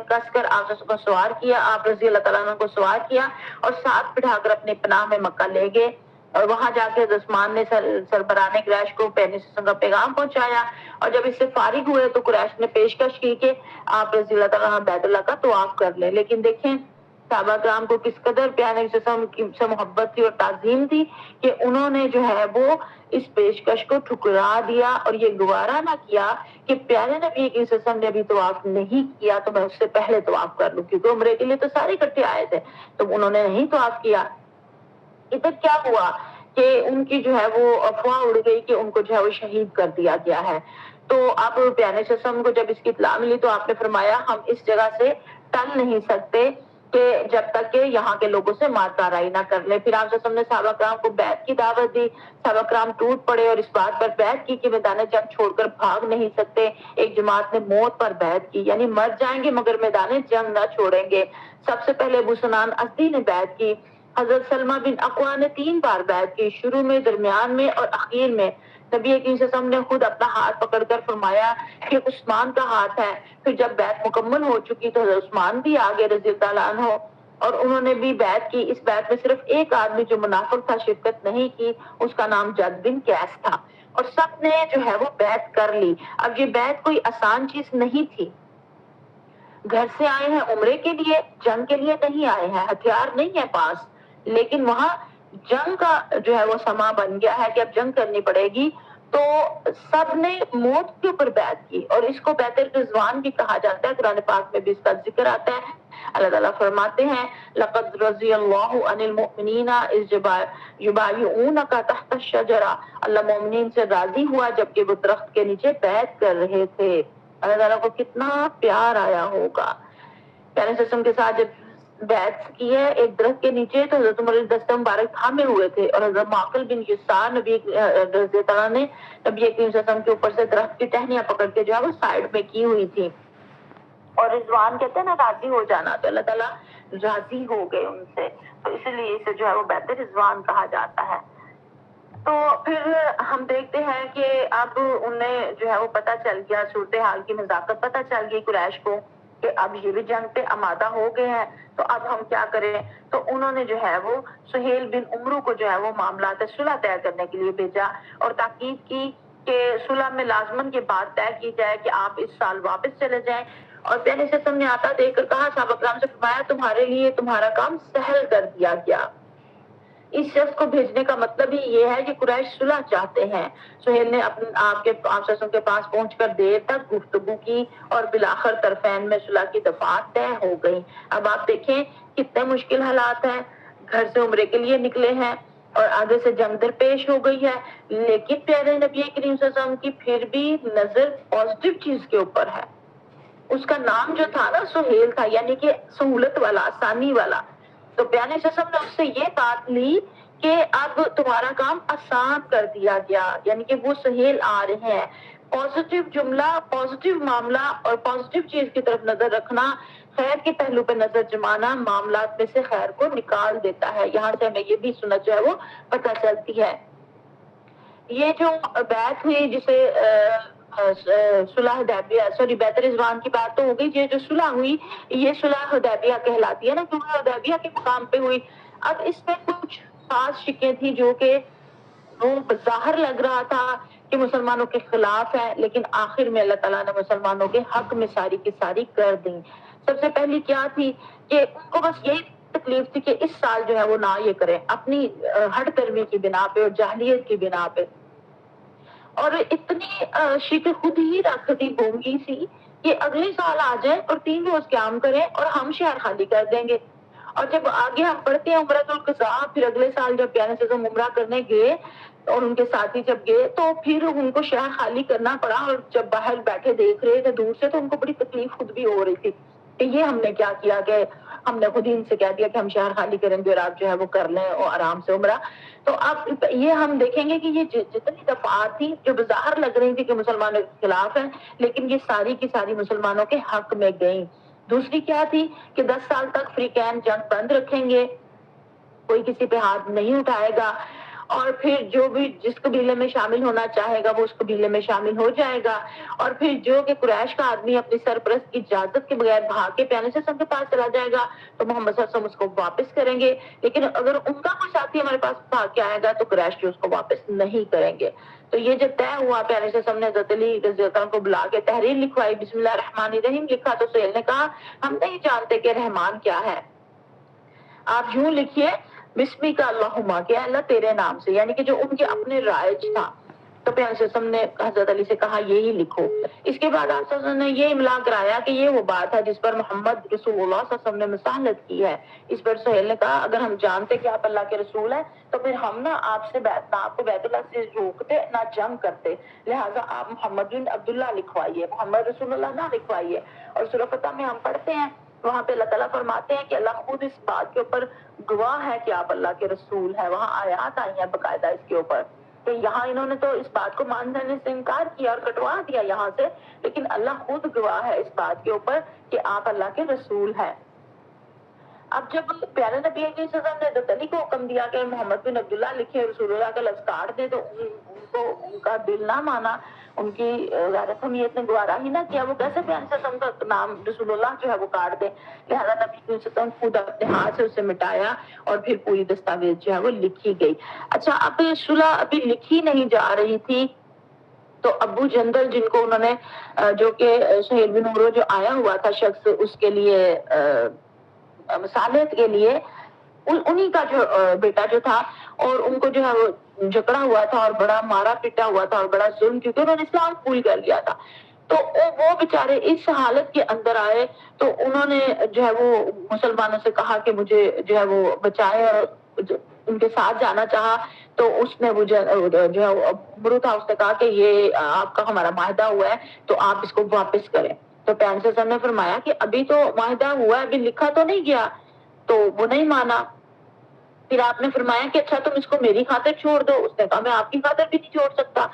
کس کر آپ کو سوار کیا، آپ رضی اللہ تعالیٰ عنہ کو سوار کیا اور ساتھ بٹھا کر اپنی پناہ میں مکہ لے گئے، اور وہاں جا کے حضرت عثمان نے سربراہ قریش کو پہلے سے کا پیغام پہنچایا، اور جب اس سے فارغ ہوئے تو قریش نے پیشکش کی کہ آپ رضی اللہ تعالیٰ بیت اللہ کا طواف کر لیں۔ لیکن دیکھیں صحابہ کرام کو کس قدر پیارے سے محبت تھی اور تعظیم تھی کہ انہوں نے جو ہے وہ اس پیشکش کو ٹھکرا دیا اور یہ گوارا نہ کیا کہ پیارے نبی کی وسلم نے ابھی طواف نہیں کیا تو میں اس سے پہلے طواف کر لوں، کیونکہ عمرے کے لیے تو سارے اکٹھے آئے تھے، تو انہوں نے نہیں طواف کیا۔ ادھر کیا ہوا کہ ان کی جو ہے وہ افواہ اڑ گئی کہ ان کو جو ہے وہ شہید کر دیا گیا ہے۔ تو آپ پیارے وسلم کو جب اس کی اطلاع ملی تو آپ نے فرمایا ہم اس جگہ سے ٹل نہیں سکتے کہ جب تک کہ یہاں کے لوگوں سے مار کاروائی نہ کر لے۔ پھر آپ نے صحابہ کرام کو بیعت کی دعوت دی، صحابہ کرام ٹوٹ پڑے اور اس بات پر بیعت کی کہ میدان جنگ چھوڑ کر بھاگ نہیں سکتے۔ ایک جماعت نے موت پر بیعت کی، یعنی مر جائیں گے مگر میدان جنگ نہ چھوڑیں گے۔ سب سے پہلے ابو سنان اسدی نے بیعت کی، حضرت سلمہ بن اقویٰ نے 3 بار بیعت کی، شروع میں، درمیان میں اور اخیر میں۔ نبی کریم صلی اللہ علیہ وسلم نے خود اپنا ہاتھ پکڑ کر فرمایا کہ عثمان کا ہاتھ ہے۔ پھر جب بیعت مکمل ہو چکی تو حضرت عثمان بھی آگے رضی اللہ عنہ، اور انہوں نے بھی بیعت کی۔ اس بیعت میں صرف ایک آدمی جو منافق تھا شرکت نہیں کی، اس کا نام جد بن قیس تھا، اور سب نے جو ہے وہ بیعت کر لی۔ اب یہ بیعت کوئی آسان چیز نہیں تھی، گھر سے آئے ہیں عمرے کے لیے، جنگ کے لیے نہیں آئے ہیں، ہتھیار نہیں ہے پاس، لیکن وہاں جنگ کا جو ہے وہ سما بن گیا ہے کہ اب جنگ کرنی پڑے گی، تو سب نے موت کے اوپر بیعت کی، اور اس کو بیعت الرضوان بھی کہا جاتا ہے۔ قرآن پاک میں بھی اس کا ذکر آتا ہے۔ اللہ تعالیٰ فرماتے ہیں لَقَدْ رَضِيَ اللَّهُ عَنِ الْمُؤْمِنِينَ إِذْ يُبَايِعُونَكَ تَحْتَ الشَّجَرَةِ، اللہ مومنین سے راضی ہوا جبکہ وہ درخت کے نیچے بیعت کر رہے تھے۔ اللہ تعالیٰ کو کتنا پیار آیا ہوگا۔ پیارے سسٹم کے ساتھ جب بیعت کی ہے ایک درخت کے نیچے، تو حضرت عمر دست مبارک تھامے ہوئے تھے، اور حضرت معقل بن یسار نبی رضی اللہ عنہ نے نبی کریم صلی اللہ علیہ وسلم کے اوپر سے درخت کی ٹہنیاں پکڑ کے جو ہے وہ سائڈ میں کی ہوئی تھی، اور رضوان کہتے ہیں نا راضی ہو جانا، تو اللہ تعالیٰ راضی ہو گئے ان سے، تو اسی لیے اسے جو ہے وہ بیعت رضوان کہا جاتا ہے۔ تو پھر ہم دیکھتے ہیں کہ اب انہیں جو ہے وہ پتہ چل گیا، صورتحال کی نزاکت پتہ چل گئی قریش کو کہ اب یہ بھی جنگ پہ آمادہ ہو گئے ہیں، تو اب ہم کیا کریں؟ تو انہوں نے جو ہے وہ سہیل بن عمرو کو جو ہے وہ معاملات صلح طے کرنے کے لیے بھیجا، اور تاکید کی کہ صلح میں لازمن کے بعد طے کی جائے کہ آپ اس سال واپس چلے جائیں۔ اور پہلے سے تم نے آتا دیکھ کر کہا، صحابہ کرام سے فرمایا تمہارے لیے تمہارا کام سہل کر دیا گیا۔ اس شخص کو بھیجنے کا مطلب ہی یہ ہے کہ قریش صلح چاہتے ہیں۔ سہیل نے اپنے آپ کے پاس پہنچ کر دیر تک گفتگو کی، اور بالآخر طرفین میں صلح کی دفعات طے ہو گئی۔ اب آپ دیکھیں کتنے مشکل حالات ہیں، گھر سے عمرے کے لیے نکلے ہیں، اور آگے سے جنگ درپیش ہو گئی ہے، لیکن پیارے نبی کریم صلی اللہ علیہ وسلم کی پھر بھی نظر پازیٹیو چیز کے اوپر ہے۔ اس کا نام جو تھا نا سہیل تھا، یعنی کہ سہولت والا، آسانی والا۔ تو پیارے صلی اللہ علیہ وسلم نے اس سے یہ بات لی کہ اب تمہارا کام آسان کر دیا گیا، یعنی کہ وہ سہیل آ رہے ہیں۔ پازیٹیو جملہ، پازیٹیو معاملہ اور پازیٹیو چیز کی طرف نظر رکھنا، خیر کے پہلو پہ نظر جمانا معاملات میں سے خیر کو نکال دیتا ہے۔ یہاں سے ہمیں یہ بھی سنت جو ہے وہ پتہ چلتی ہے۔ یہ جو بیعت ہوئی جسے صلح حدیبیہ، سوری بیعت رضوان کی بات تو ہو گئی، یہ جو صلح ہوئی یہ صلح حدیبیہ کہلاتی ہے نا، صلح حدیبیہ کے مقام پہ ہوئی۔ اب اس میں کچھ خاص شکیں تھی جو کہ وہ بظاہر لگ رہا تھا کہ مسلمانوں کے خلاف ہے، لیکن آخر میں اللہ تعالیٰ نے مسلمانوں کے حق میں ساری کی ساری کر دیں۔ سب سے پہلی کیا تھی کہ ان کو بس یہی تکلیف تھی کہ اس سال جو ہے وہ نہ یہ کریں اپنی ہٹ درمی کی بنا پہ اور جاہلیت کی بنا پہ، اور اتنی شک خود ہی رکھ دی گونگی سی کہ اگلے سال آ جائیں اور 3 روز قیام کریں اور ہم شہر خالی کر دیں گے۔ اور جب آگے ہم پڑھتے ہیں عمرۃ القضاء، پھر اگلے سال جب پیارے سے عمرہ کرنے گئے اور ان کے ساتھی جب گئے تو پھر ان کو شہر خالی کرنا پڑا، اور جب باہر بیٹھے دیکھ رہے تھے دور سے تو ان کو بڑی تکلیف خود بھی ہو رہی تھی کہ یہ ہم نے کیا کیا کہ ہم نے خود ہی ان سے کہہ دیا کہ ہم شہر خالی کریں گے اور آپ جو ہے وہ کر لیں اور آرام سے عمرہ۔ تو اب یہ ہم دیکھیں گے کہ یہ جتنی دفعات تھی جو بظاہر لگ رہی تھی کہ مسلمانوں کے خلاف ہیں، لیکن یہ ساری کی ساری مسلمانوں کے حق میں گئیں۔ دوسری کیا تھی کہ 10 سال تک فریقین جنگ بند رکھیں گے، کوئی کسی پہ ہاتھ نہیں اٹھائے گا، اور پھر جو بھی جس قبیلے میں شامل ہونا چاہے گا وہ اس قبیلے میں شامل ہو جائے گا، اور پھر جو کہ قریش کا آدمی اپنی سرپرست کی اجازت کے بغیر بھاگ کے پیارے صلی اللہ علیہ وسلم کے پاس چلا جائے گا تو محمد صلی اللہ علیہ وسلم اس کو واپس کریں گے، لیکن اگر ان کا کوئی ساتھی ہمارے پاس بھاگ کے آئے گا تو قریش جو اس کو واپس نہیں کریں گے۔ تو یہ جب طے ہوا، پیارے صلی اللہ علیہ وسلم نے حضرت علی رضی اللہ عنہ کو بلا کے تحریر لکھوائی، بسم اللہ الرحمن الرحیم لکھا، تو سہیل نے کہا ہم نہیں جانتے کہ رحمان کیا ہے، آپ یوں لکھیے بسمی کا اللہم، کہ اللہ تیرے نام سے، یعنی کہ جو ان کے اپنے رائج تھا۔ تو پیارے صلی اللہ علیہ وسلم نے حضرت علی سے کہا یہی لکھو۔ اس کے بعد آپ صلی اللہ علیہ وسلم نے یہ املا کرایا کہ یہ وہ بات ہے جس پر محمد رسول اللہ صلی اللہ علیہ وسلم نے مساہلت کی ہے۔ اس پر سہیل نے کہا اگر ہم جانتے کہ آپ اللہ کے رسول ہیں تو پھر ہم نہ آپ سے نہ آپ کو بیت اللہ سے روکتے نہ جنگ کرتے، لہٰذا آپ محمد بن عبداللہ لکھوائیے، محمد رسول اللہ نہ لکھوائیے۔ اور سورہ فتح میں ہم پڑھتے ہیں وہاں پہ اللہ تعالیٰ فرماتے ہیں کہ اللہ خود اس بات کے اوپر گواہ ہے کہ آپ اللہ کے رسول ہیں، وہاں آیات آئی ہیں باقاعدہ اس کے اوپر، کہ یہاں انہوں نے تو اس بات کو ماننے سے انکار کیا اور کٹوا دیا یہاں سے، لیکن اللہ خود گواہ ہے اس بات کے اوپر کہ آپ اللہ کے رسول ہیں۔ اب جب پیارے نبی صلی اللہ علیہ وسلم نے حضرت علی کو حکم دیا کہ محمد بن عبداللہ لکھے، رسول اللہ کا لفظ کاٹ دے، تو ان کو ان کا دل نہ مانا، ان کی غیرت حمیت نے گوارا ہی نہ کیا، وہ کیسے پیارے صلی اللہ علیہ وسلم کا نام رسول اللہ جو ہے وہ کاٹ دے، لہٰذا نبی صلی اللہ علیہ وسلم خود اپنے ہاتھ سے اسے مٹایا اور پھر پوری دستاویز جو ہے وہ لکھی گئی۔ اچھا، اب صلح ابھی لکھی نہیں جا رہی تھی تو ابو جندل جن کو انہوں نے جو کہ سہیل بن عمرو جو آیا ہوا تھا شخص اس کے لیے مصالحت کے لیے، انہی کا جو بیٹا جو تھا، اور ان کو جو ہے وہ جکڑا ہوا تھا اور بڑا مارا پیٹا ہوا تھا اور بڑا ظلم، کیونکہ انہوں نے اسلام قبول کر لیا تھا، تو وہ بیچارے اس حالت کے اندر آئے تو انہوں نے جو ہے وہ مسلمانوں سے کہا کہ مجھے جو ہے وہ بچائے، اور ان کے ساتھ جانا چاہا تو اس نے وہ جو ہے عمرو تھا، اس نے کہا کہ یہ آپ کا ہمارا معاہدہ ہوا ہے تو آپ اس کو واپس کریں۔ تو پیارے صلی اللہ علیہ وسلم نے فرمایا کہ ابھی تو معاہدہ ہوا ہے، ابھی لکھا تو نہیں گیا، تو وہ نہیں مانا۔ پھر آپ نے فرمایا کہ اچھا تم اس کو میری خاطر چھوڑ دو، اس نے کہا میں آپ کی خاطر بھی نہیں چھوڑ سکتا۔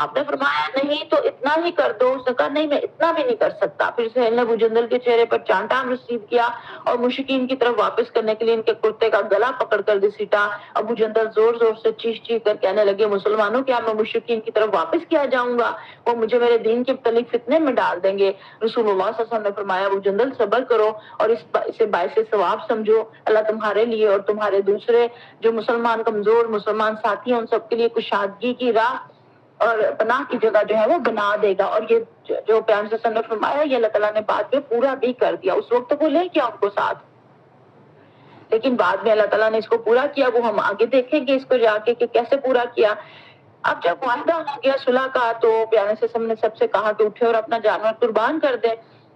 آپ نے فرمایا نہیں تو اتنا ہی کر دو، اس نے کہا نہیں میں اتنا بھی نہیں کر سکتا۔ پھر سہیل نے ابو جندل کے چہرے پر چانٹا رسیو کیا اور مشرکین کی طرف واپس کرنے کے لیے ان کے کرتے کا گلا پکڑ کر گھسیٹا۔ ابو جندل زور زور سے چیخ چیخ کر کہنے لگے مسلمانوں کیا میں مشرکین کی طرف واپس کیا جاؤں گا؟ وہ مجھے میرے دین کے متعلق فتنے میں ڈال دیں گے۔ رسول اللہ صلی اللہ علیہ وسلم نے فرمایا ابو جندل صبر کرو اور اسے باعث ثواب سمجھو، اللہ تمہارے لیے اور تمہارے دوسرے جو مسلمان کمزور مسلمان ساتھی ہیں ان سب کے لیے کشادگی کی راہ اور پناہ کی جگہ جو ہے وہ بنا دے گا۔ اور یہ جو پیارے صلی اللہ علیہ وسلم نے فرمایا یہ اللہ تعالیٰ نے بعد میں پورا بھی کر دیا۔ اس وقت وہ لے کیا ان کو ساتھ، لیکن بعد میں اللہ تعالیٰ نے اس کو پورا کیا، وہ ہم آگے دیکھیں گے اس کو جا کے کہ کیسے پورا کیا۔ اب جب معاہدہ ہو گیا صلح کا تو پیارے صلی اللہ علیہ وسلم نے سب سے کہا کہ اٹھے اور اپنا جانور قربان کر دیں۔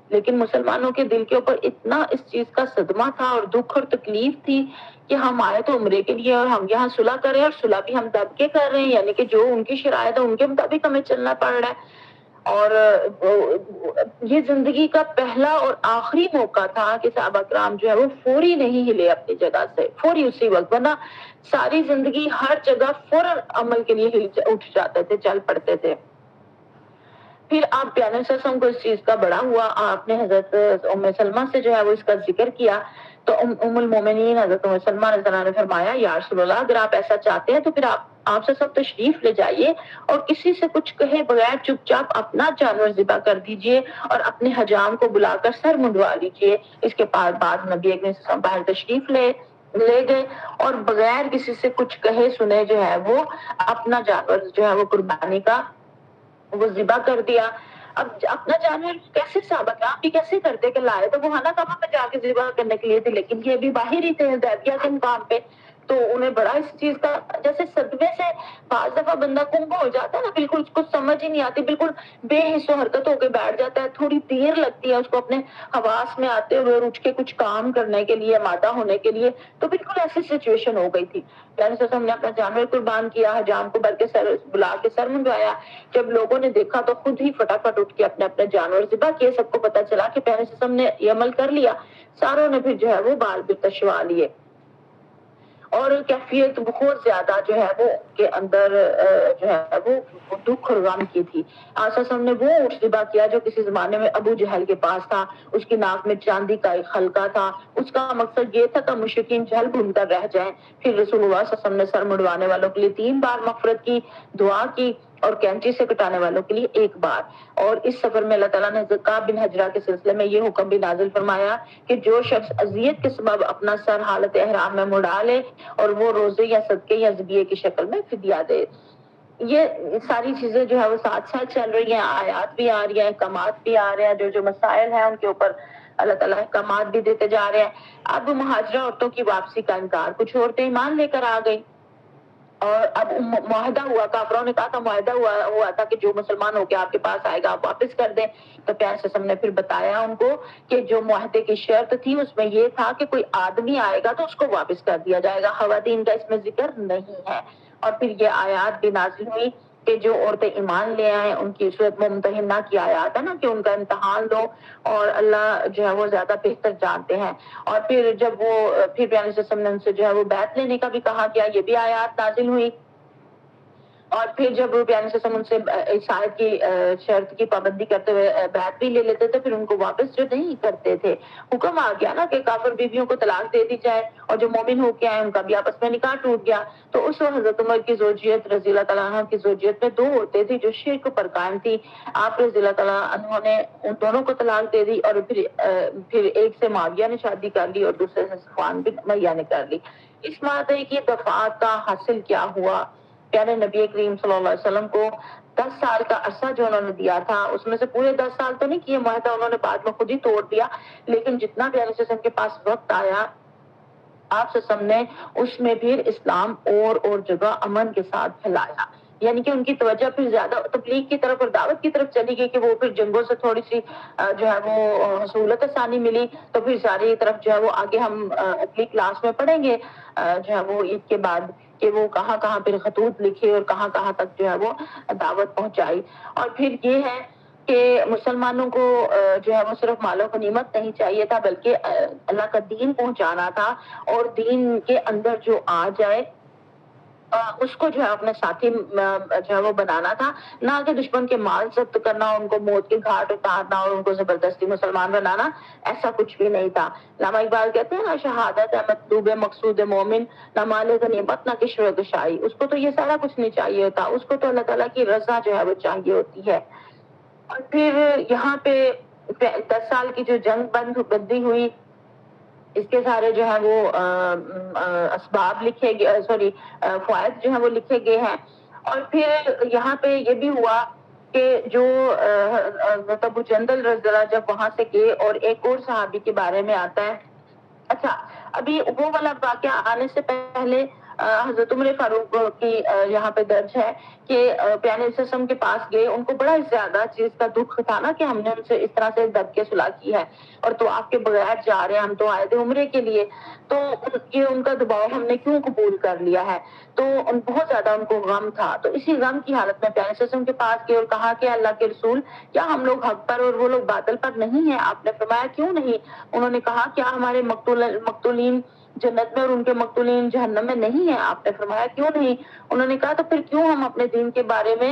لیکن مسلمانوں کے دل کے اوپر اتنا اس چیز کا صدمہ تھا اور دکھ اور تکلیف تھی کہ ہم آئے تو عمرے کے لیے اور ہم یہاں صلح کر رہے ہیں، اور صلح بھی ہم دب کے کر رہے ہیں، یعنی کہ جو ان کی شرائط ہے ان کے مطابق ہمیں چلنا پڑ رہا ہے۔ اور یہ زندگی کا پہلا اور آخری موقع تھا کہ صحابہ کرام جو ہے وہ فوری نہیں ہلے اپنی جگہ سے، فوری اسی وقت، ورنہ ساری زندگی ہر جگہ فوراً عمل کے لیے اٹھ جاتے تھے، چل پڑتے تھے۔ پھر آپ پیارے صلی اللہ علیہ وسلم کو اس چیز کا بڑا ہوا، آپ نے حضرت ام سلمہ سے جو ہے وہ اس کا ذکر کیا، تو ام المومنین حضرت ام سلمہ رضی اللہ عنہا نے فرمایا یا رسول اللہ اگر آپ ایسا چاہتے ہیں تو پھر آپ سے سب تشریف لے جائیے اور کسی سے کچھ کہے بغیر چپ چاپ اپنا جانور ذبح کر دیجئے اور اپنے حجام کو بلا کر سر منڈوا لیجئے۔ اس کے بعد نبی اکرم صلی اللہ علیہ وسلم باہر تشریف لے گئے اور بغیر کسی سے کچھ کہے سنے جو ہے وہ اپنا جانور جو ہے وہ قربانی کا وہ ذبح کر دیا۔ اب اپنا جانور کیسے صحابہ کرام بھی کیسے کرتے کہ لائے تو وہ خانہ کعبہ میں جا کے ذبح کرنے کے لیے تھے، لیکن یہ بھی باہر ہی تھے حدیبیہ کے مقام پہ، تو انہیں بڑا اس چیز کا جیسے صدمے سے بعض دفعہ بندہ گم ہو جاتا ہے نا، بالکل اس کو سمجھ ہی نہیں آتی، بالکل بے حس و حرکت ہو کے بیٹھ جاتا ہے، تھوڑی دیر لگتی ہے اس کو اپنے حواس میں آتے ہوئے اور اٹھ کے کچھ کام کرنے کے لیے، آمادہ ہونے کے لیے، تو بالکل ایسی سچویشن ہو گئی تھی۔ پیارے صلی اللہ علیہ وسلم نے اپنا جانور قربان کیا، حجام کو بلا کے سر منڈوایا۔ جب لوگوں نے دیکھا تو خود ہی فٹافٹ اٹھ کے اپنے اپنے جانور ذبح کیے، سب کو پتہ چلا کہ پیارے صلی اللہ علیہ وسلم نے یہ عمل کر لیا، ساروں نے پھر جو ہے وہ بال بھی کشوا لیے اور کیفیت بہت زیادہ جو ہے وہ کے اندر جو ہے وہ دکھ اور غم کی تھی۔ آسا نے وہ اونٹ ذبح کیا جو کسی زمانے میں ابو جہل کے پاس تھا، اس کی ناک میں چاندی کا ایک حلقہ تھا، اس کا مقصد یہ تھا کہ مشرکین جہل بھول کر رہ جائیں۔ پھر رسول اللہ صلی اللہ علیہ وسلم نے سر مڑوانے والوں کے لیے 3 بار مغفرت کی دعا کی اور کینچی سے کٹانے والوں کے لیے 1 بار۔ اور اس سفر میں اللہ تعالیٰ نے کعب بن حجرہ کے سلسلے میں یہ حکم بھی نازل فرمایا کہ جو شخص اذیت کے سبب اپنا سر حالت احرام میں مڑا لے اور وہ روزے یا صدقے یا ذبیحے کی شکل میں فدیہ دے۔ یہ ساری چیزیں جو ہے وہ ساتھ ساتھ چل رہی ہیں، آیات بھی آ رہی ہیں، احکامات بھی آ رہے ہیں، جو مسائل ہیں ان کے اوپر اللہ تعالیٰ احکامات بھی دیتے جا رہے ہیں۔ اب مہاجرہ عورتوں کی واپسی کا انکار، کچھ عورتیں ایمان لے کر آ گئی اور اب معاہدہ ہوا، کافروں نے کہا تھا معاہدہ ہوا تھا کہ جو مسلمان ہو کے آپ کے پاس آئے گا آپ واپس کر دیں، تو پیارے صلی اللہ علیہ وسلم نے پھر بتایا ان کو کہ جو معاہدے کی شرط تھی اس میں یہ تھا کہ کوئی آدمی آئے گا تو اس کو واپس کر دیا جائے گا، خواتین کا اس میں ذکر نہیں ہے۔ اور پھر یہ آیات بھی نازل ہوئی کہ جو عورتیں ایمان لے آئیں ان کی صورت ممتحنہ کی آیات ہے نا کہ ان کا امتحان لو اور اللہ جو ہے وہ زیادہ بہتر جانتے ہیں۔ اور پھر جب وہ پھر پیارے صلی اللہ علیہ وسلم نے ان سے جو ہے وہ بیعت لینے کا بھی کہا گیا، یہ بھی آیات نازل ہوئی۔ اور پھر جب پیارے صلی اللہ علیہ وسلم ان سے اس آیت کی شرط کی پابندی کرتے ہوئے بیعت بھی لے لیتے تھے، پھر ان کو واپس جو نہیں کرتے تھے، حکم آ گیا نا کہ کافر بیویوں کو طلاق دے دی جائے اور جو مومن ہو کے آئے ان کا بھی آپس میں نکاح ٹوٹ گیا۔ تو اس وقت حضرت عمر کی زوجیت رضی اللہ تعالیٰ عنہ کی زوجیت میں 2 عورتیں تھیں جو شرک پر قائم تھی، آپ رضی اللہ تعالیٰ عنہ نے ان دونوں کو طلاق دے دی اور پھر ایک سے معاویہ نے شادی کر لی اور دوسرے سے صفوان بن امیہ نے کر لی۔ اس معاہدے کی دفعات کا حاصل کیا ہوا؟ پیارے نبی کریم صلی اللہ علیہ وسلم کو 10 سال کا عرصہ جو انہوں نے دیا تھا اس میں سے پورے 10 سال تو نہیں کیے معاہدہ، انہوں نے بعد میں خود ہی توڑ دیا، لیکن جتنا پیارے صلی اللہ علیہ وسلم کے پاس وقت آیا آپ صلی اللہ علیہ وسلم نے اس میں پھر اسلام اور جگہ امن کے ساتھ پھیلایا، یعنی کہ ان کی توجہ پھر زیادہ تبلیغ کی طرف اور دعوت کی طرف چلی گئی کہ وہ پھر جنگوں سے تھوڑی سی جو ہے وہ سہولت آسانی ملی، تو پھر ساری طرف جو ہے وہ آگے ہم اگلی کلاس میں پڑھیں گے جو ہے وہ عید کے بعد کہ وہ کہاں کہاں پھر خطوط لکھے اور کہاں کہاں تک جو ہے وہ دعوت پہنچائی۔ اور پھر یہ ہے کہ مسلمانوں کو جو ہے وہ صرف مال و غنیمت نہیں چاہیے تھا بلکہ اللہ کا دین پہنچانا تھا، اور دین کے اندر جو آ جائے اس کو جو ہے اپنے ساتھی جو ہے وہ بنانا تھا، نہ کہ دشمن کے مال ضبط کرنا، ان کو موت کے گھاٹ اتارنا اور ان کو زبردستی مسلمان بنانا، ایسا کچھ بھی نہیں تھا۔ علامہ اقبال کہتے ہیں نا شہادت ہے مطلوب مقصود مومن، نہ مال غنیمت نہ کشر و گشائی، اس کو تو یہ سارا کچھ نہیں چاہیے ہوتا، اس کو تو اللہ تعالیٰ کی رضا جو ہے وہ چاہیے ہوتی ہے۔ اور پھر یہاں پہ 10 سال کی جو جنگ بندی ہوئی اس کے سارے جو ہے وہ اسباب لکھے گئے، فوائد جو ہے وہ لکھے گئے ہیں۔ اور پھر یہاں پہ یہ بھی ہوا کہ جو ابو جندل رضی اللہ جب وہاں سے گئے، اور ایک اور صحابی کے بارے میں آتا ہے، اچھا ابھی وہ والا واقعہ آنے سے پہلے حضرت عمر فاروق کی یہاں پہ درج ہے کہ پیارے نبی صلی اللہ علیہ وسلم کے پاس گئے، ان کو بڑا زیادہ چیز کا دکھ تھا نا کہ ہم نے ان سے اس طرح سے دب کے صلح کی ہے اور تو آپ کے بغیر جا رہے ہیں، ہم تو آئے تھے عمرے کے لیے، تو یہ ان کا دباؤ ہم نے کیوں قبول کر لیا ہے؟ تو بہت زیادہ ان کو غم تھا، تو اسی غم کی حالت میں پیارے نبی صلی اللہ علیہ وسلم کے پاس گئے اور کہا کہ اللہ کے رسول، کیا ہم لوگ حق پر اور وہ لوگ باطل پر نہیں ہیں؟ آپ نے فرمایا کیوں نہیں؟ انہوں نے کہا کیا ہمارے مقتولین جنت میں اور ان کے مقتولین جہنم میں نہیں ہیں؟ آپ نے فرمایا کیوں نہیں؟ انہوں نے کہا تو پھر کیوں ہم اپنے دین کے بارے میں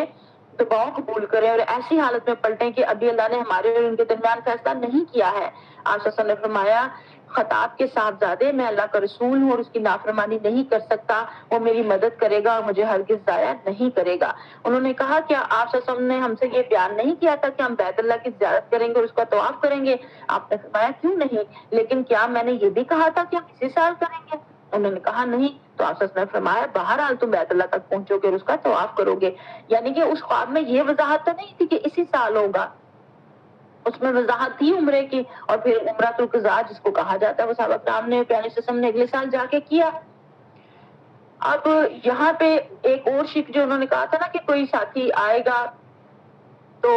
دباؤ قبول کریں اور ایسی حالت میں پلٹیں کہ ابھی اللہ نے ہمارے اور ان کے درمیان فیصلہ نہیں کیا ہے؟ آپ صلی اللہ علیہ وسلم نے فرمایا خطاب کے صاحبزادے، میں اللہ کا رسول ہوں اور اس کی نافرمانی نہیں کر سکتا، وہ میری مدد کرے گا اور مجھے ہرگز ضائع نہیں کرے گا۔ انہوں نے کہا کیا آپ صلی اللہ علیہ وسلم نے ہم سے یہ بیان نہیں کیا تھا کہ ہم بیت اللہ کی زیارت کریں گے اور اس کا طواف کریں گے؟ آپ نے فرمایا کیوں نہیں؟ لیکن کیا میں نے یہ بھی کہا تھا کہ ہم اسی سال کریں گے؟ انہوں نے کہا نہیں۔ تو آپ صلی اللہ علیہ وسلم نے فرمایا بہرحال تم بیت اللہ تک پہنچو گے اور اس کا طواف کرو گے، یعنی کہ اس خواب میں یہ وضاحت تو نہیں تھی کہ اسی سال ہوگا، اس میں وضاحت تھی عمرے کی، اور پھر عمرۃ القضاء جس کو کہا جاتا ہے وہ صحابہ کرام نے پیارے صلی اللہ علیہ وسلم نے اگلے سال جا کے کیا۔ اب یہاں پہ ایک اور شک جو انہوں نے کہا تھا نا کہ کوئی ساتھی آئے گا تو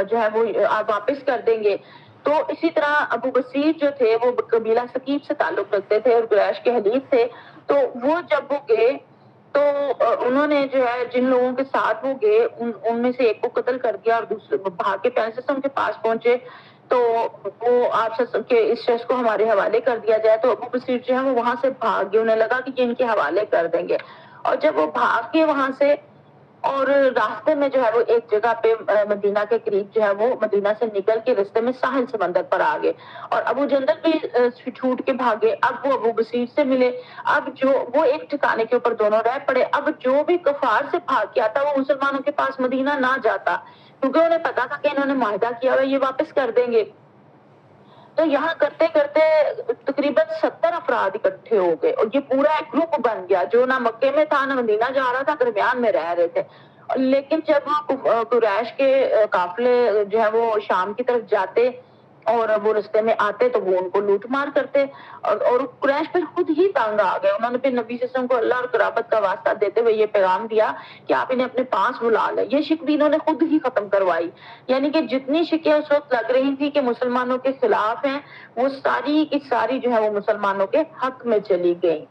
جو ہے وہ آپ واپس کر دیں گے، تو اسی طرح ابو بصیر جو تھے وہ قبیلہ ثقیف سے تعلق رکھتے تھے اور قریش کے حلیف تھے، تو وہ جب وہ گئے تو انہوں نے جو ہے جن لوگوں کے ساتھ وہ گئے ان میں سے ایک کو قتل کر دیا اور دوسرے بھاگ کے پیارے صلی اللہ علیہ وسلم کے پاس پہنچے، تو وہ آپ کے اس شخص کو ہمارے حوالے کر دیا جائے، تو ابو بصیر جو ہے وہ وہاں سے بھاگ گئے، انہیں لگا کہ یہ ان کے حوالے کر دیں گے، اور جب وہ بھاگ کے وہاں سے اور راستے میں جو ہے وہ ایک جگہ پہ مدینہ کے قریب جو ہے وہ مدینہ سے نکل کے راستے میں ساحل سمندر پر آ گئے اور ابو جندل بھی چھوٹ کے بھاگے۔ اب وہ ابو بصیر سے ملے، اب جو وہ ایک ٹھکانے کے اوپر دونوں رہ پڑے، اب جو بھی کفار سے بھاگ کے آتا وہ مسلمانوں کے پاس مدینہ نہ جاتا کیونکہ انہیں پتا تھا کہ انہوں نے معاہدہ کیا ہوا یہ واپس کر دیں گے۔ تو یہاں کرتے کرتے تقریباً 70 افراد اکٹھے ہو گئے اور یہ پورا ایک گروپ بن گیا جو نہ مکے میں تھا نہ مدینہ جا رہا تھا، درمیان میں رہ رہے تھے۔ لیکن جب قریش کے قافلے جو ہے وہ شام کی طرف جاتے اور وہ رستے میں آتے تو وہ ان کو لوٹ مار کرتے اور قریش پھر خود ہی تنگ آ گئے۔ انہوں نے پھر نبی صلی اللہ علیہ وسلم کو اللہ اور قرابت کا واسطہ دیتے ہوئے یہ پیغام دیا کہ آپ انہیں اپنے پاس بلا لیں۔ یہ شک بھی انہوں نے خود ہی ختم کروائی، یعنی کہ جتنی شکیں اس وقت لگ رہی تھی کہ مسلمانوں کے خلاف ہیں وہ ساری کی ساری جو ہے وہ مسلمانوں کے حق میں چلی گئی۔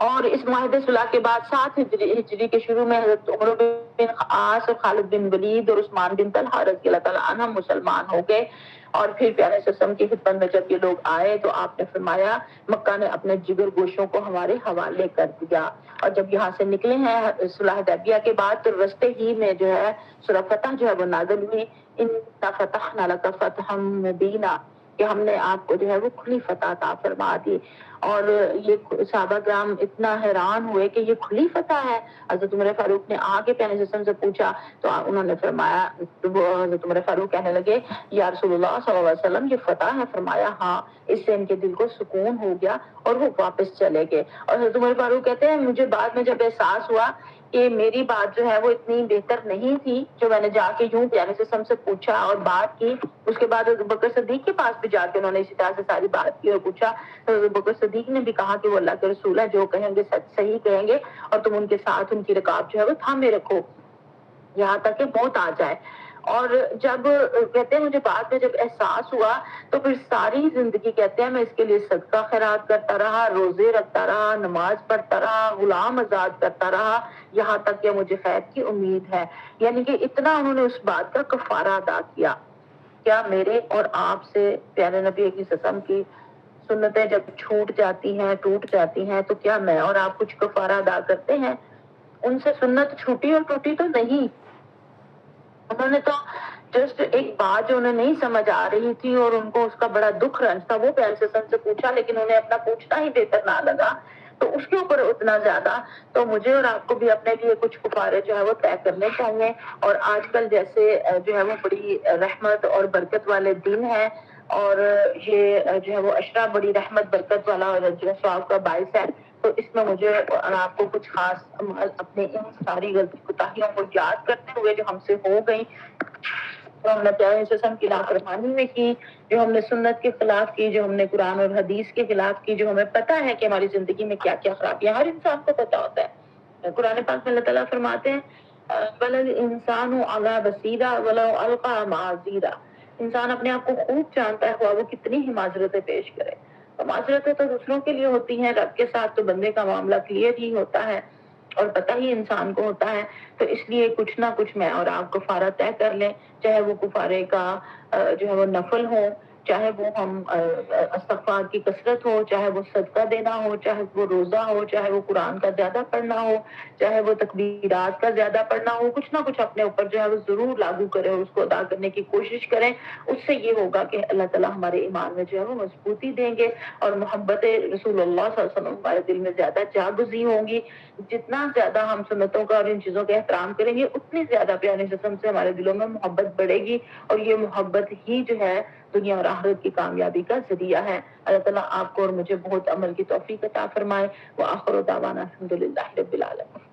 اور اس معاہدے صلح کے بعد 7 ہجری کے شروع میں حضرت عمر بن عاص اور خالد بن ولید اور عثمان بن طلحہ رضی اللہ تعالیٰ عنہ مسلمان ہو گئے، اور پھر پیارے صلی اللہ علیہ وسلم کی خدمت میں جب یہ لوگ آئے تو آپ نے فرمایا مکہ نے اپنے جگر گوشوں کو ہمارے حوالے کر دیا، اور جب یہاں سے نکلے ہیں صلح حدیبیہ کے بعد تو رستے ہی میں جو ہے سورہ فتح جو ہے وہ نازل ہوئی، اِنَّا فَتَحْنَا لَكَ فَتْحًا مُبِينًا، کہ ہم نے آپ کو جو ہے وہ کھلی فتح عطا فرما دی۔ اور یہ صحابہ کرام اتنا حیران ہوئے کہ یہ کھلی فتح ہے۔ حضرت عمر فاروق نے آگے پیارے صلی اللہ علیہ وسلم سے پوچھا تو انہوں نے فرمایا، حضرت عمر فاروق کہنے لگے یا رسول اللہ صلی اللہ علیہ وسلم یہ فتح ہے؟ فرمایا ہاں۔ اس سے ان کے دل کو سکون ہو گیا اور وہ واپس چلے گئے۔ اور حضرت عمر فاروق کہتے ہیں مجھے بعد میں جب احساس ہوا کہ میری بات جو ہے وہ اتنی بہتر نہیں تھی، جو میں نے جا کے یوں پیارے صلی اللہ علیہ وسلم سے پوچھا اور بات کی، اس کے بعد ابو بکر صدیق کے پاس بھی جا کے انہوں نے اسی طرح سے ساری بات کی اور پوچھا، تو ابو بکر صدیق نے بھی کہا کہ وہ اللہ کے رسول ہے، جو کہیں گے سچ صحیح کہیں گے اور تم ان کے ساتھ ان کی رکاب جو ہے وہ تھامے رکھو یہاں تک کہ موت آ جائے۔ اور جب کہتے ہیں مجھے بعد میں جب احساس ہوا تو پھر ساری زندگی کہتے ہیں میں اس کے لیے صدقہ خیرات کرتا رہا، روزے رکھتا رہا، نماز پڑھتا رہا، غلام آزاد کرتا رہا، یہاں تک کہ مجھے خیر کی امید ہے۔ یعنی کہ اتنا انہوں نے اس بات کا کفارہ ادا کیا۔ کیا میرے اور آپ سے پیارے نبی کی قسم کی سنتیں جب چھوٹ جاتی ہیں ٹوٹ جاتی ہیں تو کیا میں اور آپ کچھ کفارہ ادا کرتے ہیں؟ ان سے سنت چھوٹی اور ٹوٹی تو نہیں، انہوں نے تو جسٹ ایک بات جو انہیں نہیں سمجھ آ رہی تھی اور ان کو اس کا بڑا دکھ رنج تھا وہ پیارے سے پوچھا، لیکن انہیں اپنا پوچھنا ہی بہتر نہ لگا تو اس کے اوپر اتنا زیادہ۔ تو مجھے اور آپ کو بھی اپنے لیے کچھ کفارے جو ہے وہ طے کرنے چاہیے، اور آج کل جیسے جو ہے وہ بڑی رحمت اور برکت والے دن ہے اور یہ جو ہے وہ عشرہ بڑی رحمت برکت والا اور جو ہے ثواب کا باعث ہے، تو اس میں مجھے اور آپ کو کچھ خاص اپنے ان ساری غلطی کوتاہیوں کو یاد کرتے ہوئے جو ہم سے ہو گئی جو ہم نے پیارے وسلم کی نافرمانی میں کی، جو ہم نے سنت کے خلاف کی، جو ہم نے قرآن اور حدیث کے خلاف کی، جو ہمیں پتہ ہے کہ ہماری زندگی میں کیا کیا خرابیاں، ہر انسان کو پتہ ہوتا ہے۔ قرآن پاک میں اللہ تعالیٰ فرماتے ہیں بل الانسان علی بصیرہ ولو القی معاذیرہ، انسان اپنے آپ کو خوب جانتا ہے خواہ وہ کتنی ہی معذرتیں پیش کرے۔ تو معذرتیں تو دوسروں کے لیے ہوتی ہیں، رب کے ساتھ تو بندے کا معاملہ کلیئر ہی ہوتا ہے اور پتہ ہی انسان کو ہوتا ہے۔ تو اس لیے کچھ نہ کچھ میں اور آپ کفارہ طے کر لیں، چاہے وہ کفارے کا جو ہے وہ نفل ہو، چاہے وہ ہم استغفار کی کثرت ہو، چاہے وہ صدقہ دینا ہو، چاہے وہ روزہ ہو، چاہے وہ قرآن کا زیادہ پڑھنا ہو، چاہے وہ تکبیرات کا زیادہ پڑھنا ہو، کچھ نہ کچھ اپنے اوپر جو ہے وہ ضرور لاگو کریں اور اس کو ادا کرنے کی کوشش کریں۔ اس سے یہ ہوگا کہ اللہ تعالیٰ ہمارے ایمان میں جو ہے وہ مضبوطی دیں گے اور محبت رسول اللہ صلی اللہ علیہ وسلم ہمارے دل میں زیادہ جاگزی ہوں گی۔ جتنا زیادہ ہم سنتوں کا اور ان چیزوں کا احترام کریں گے، اتنی زیادہ پیارے قسم سے ہمارے دلوں میں محبت بڑھے گی، اور یہ محبت ہی جو ہے دنیا اور آخرت کی کامیابی کا ذریعہ ہے۔ اللہ تعالیٰ آپ کو اور مجھے بہت عمل کی توفیق عطا فرمائے۔ وآخر دعوانا الحمدللہ رب العالمین۔